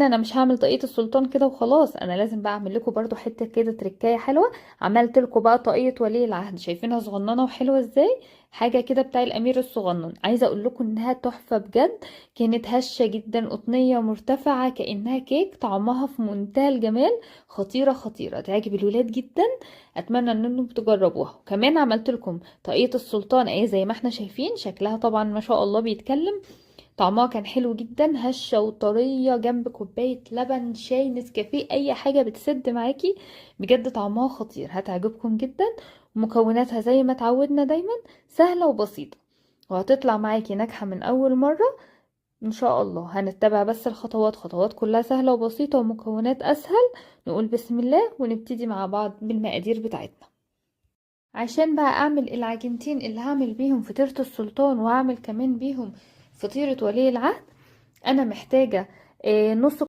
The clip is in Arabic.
كمان انا مش هعمل طاقية السلطان كده وخلاص، انا لازم بقى اعمل لكم برضو حتة كده تركاية حلوة. عملت لكم بقى طاقية ولي العهد، شايفينها صغننة وحلوة ازاي؟ حاجة كده بتاع الامير الصغنن. عايزة اقول لكم انها تحفة بجد، كانت هشة جدا، قطنية مرتفعة كأنها كيك، طعمها في منتهى الجمال. خطيرة خطيرة، تعجب الولاد جدا. اتمنى ان انتم تجربوها. كمان عملت لكم طاقية السلطان ايه زي ما احنا شايفين، شكلها طبعا ما شاء الله بيتكلم. طعمها كان حلو جدا، هشة وطرية جنب كوباية لبن، شاي، نسكافيه، اي حاجة بتسد معاكي. بجد طعمها خطير، هتعجبكم جدا. مكوناتها زي ما اتعودنا دايما، سهلة وبسيطة، وهتطلع معاكي ناجحة من اول مرة ان شاء الله. هنتبع بس الخطوات، خطوات كلها سهلة وبسيطة ومكونات اسهل. نقول بسم الله ونبتدي مع بعض بالمقادير بتاعتنا. عشان بقى اعمل العجينتين اللي هعمل بيهم فطيرة السلطان، وهعمل كمان بيهم فطيرة ولي العهد، انا محتاجة نص